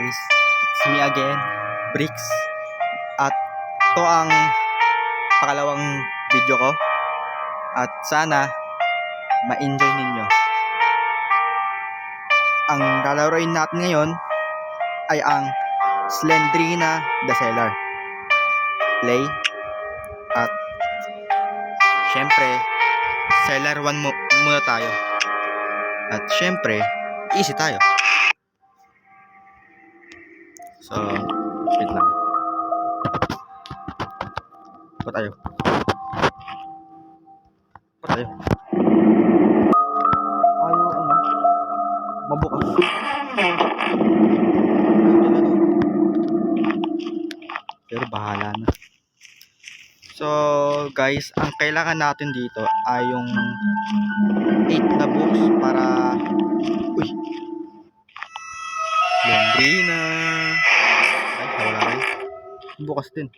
guys, it's me again, Bricks. At ito ang pakalawang video ko. At sana ma-enjoy ninyo. Ang lalaroin natin ngayon ay ang Slendrina the Seller. Play. At syempre, Seller 1 muna tayo. At syempre, easy tayo. So, wait lang. Pa tayo. Ayaw, mabukas. Pero bahala na. So, guys, ang kailangan natin dito ay yung 8 na books para... Uy! Slendrina! Ay, wala rin. Bukas din.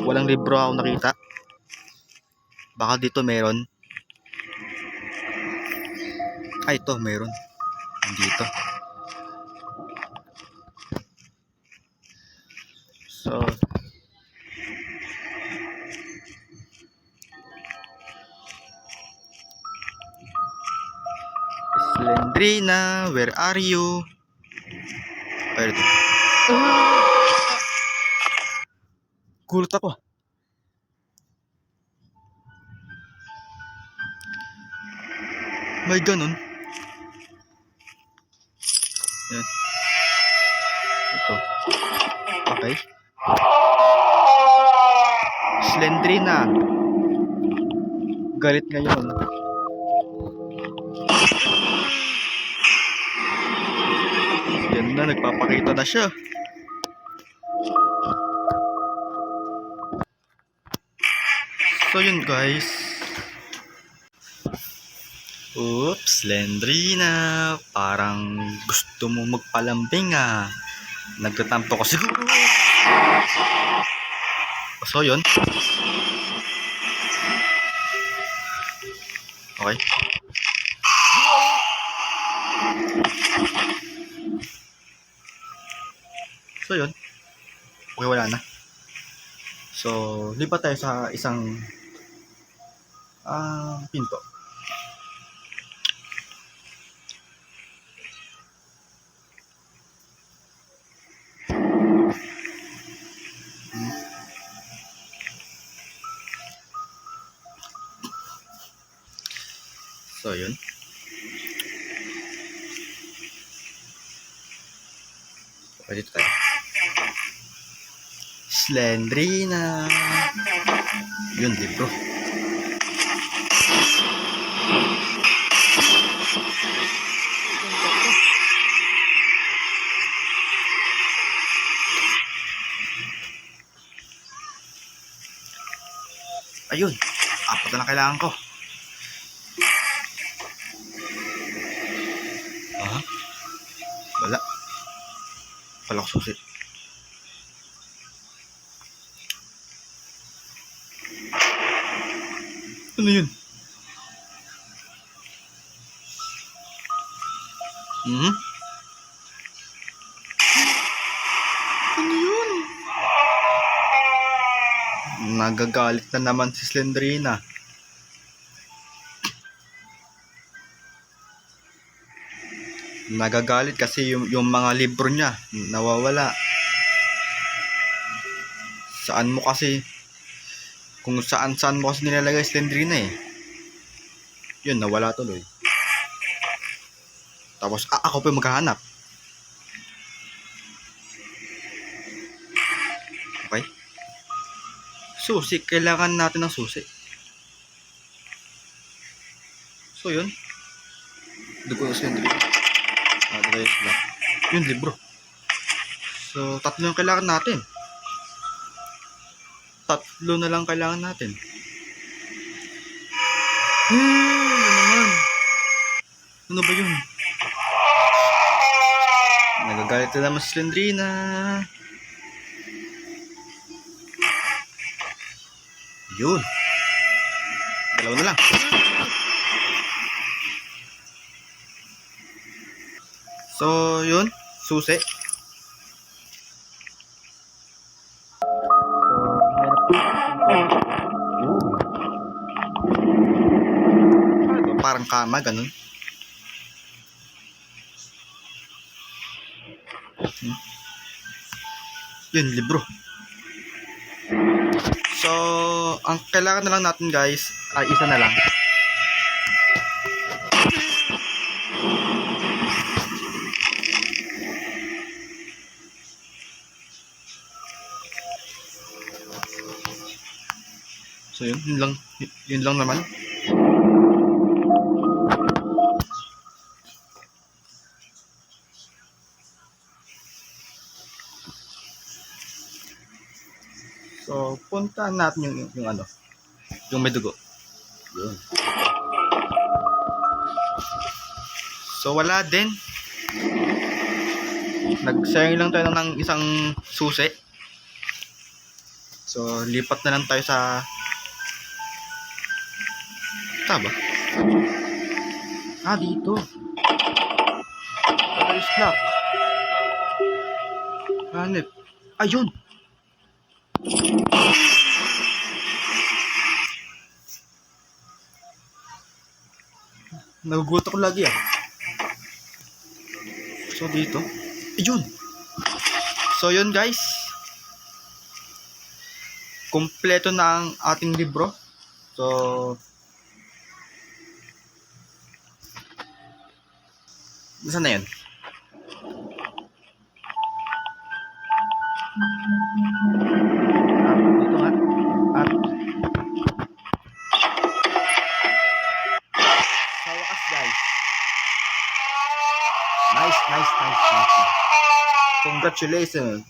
Walang libro ako nakita. Baka dito meron. Ay, ito meron. Dito. So, Slendrina, where are you? Ay, ito. Gulat ako. May ganun. Yan. Ito. Okay. Slendrina. Galit ngayon. Yan na, nagpapakita na siya. So yun guys. Oops, Slendrina. Parang gusto mo magpalambing ah. Nagtatampo ko siguro. So yun. Okay. So yun. Okay, wala na. So, lipat tayo sa isang pinto. So, yun. Okay, dito tayo. Slendrina. Yun, libro. Ayun. 4 na kailangan ko. Wala. Palak susi. Ano yun? Ano yun? Nagagalit na naman si Slendrina. Nagagalit kasi yung mga libro niya nawawala. Saan mo kasi, kung saan mo kasi nilalagay Slendrina eh. Yun, nawala tuloy. Tapos ako pa yung maghahanap. Okay. Susi, kailangan natin ng susi. So yun. Dugo na Slendrina. Yun, libro. So, 3 yung kailangan natin. 3 na lang kailangan natin. Ano naman? Ano ba yun? Nagagalit na naman si Slendrina. Yun. 2 na lang. So, yun. Susi. Parang kama, ganun. Yun, libro. So, ang kailangan na lang natin guys, ay isa na lang. So, yun lang naman. So, puntahan natin yung ano, yung may dugo. Yun. So, wala din. Nag-sharing lang tayo ng isang susi. So, lipat na lang tayo sa ba? Dito. Battery lock. Hanip. Ayun. Nagugulat ko lagi So dito. Ayun. So yun guys. Kompleto na ang ating libro. So saan na yun? Dito nga. At sa wakas guys. Nice. Congratulations.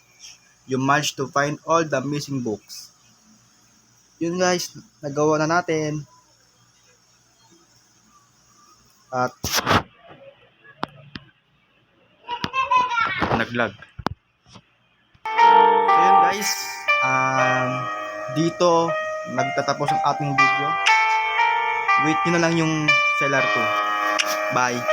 You managed to find all the missing books. Yun guys, nagawa na natin. At nag-lag. So yun guys, dito nagtatapos ang ating video. Wait nyo na lang yung seller 2. Bye.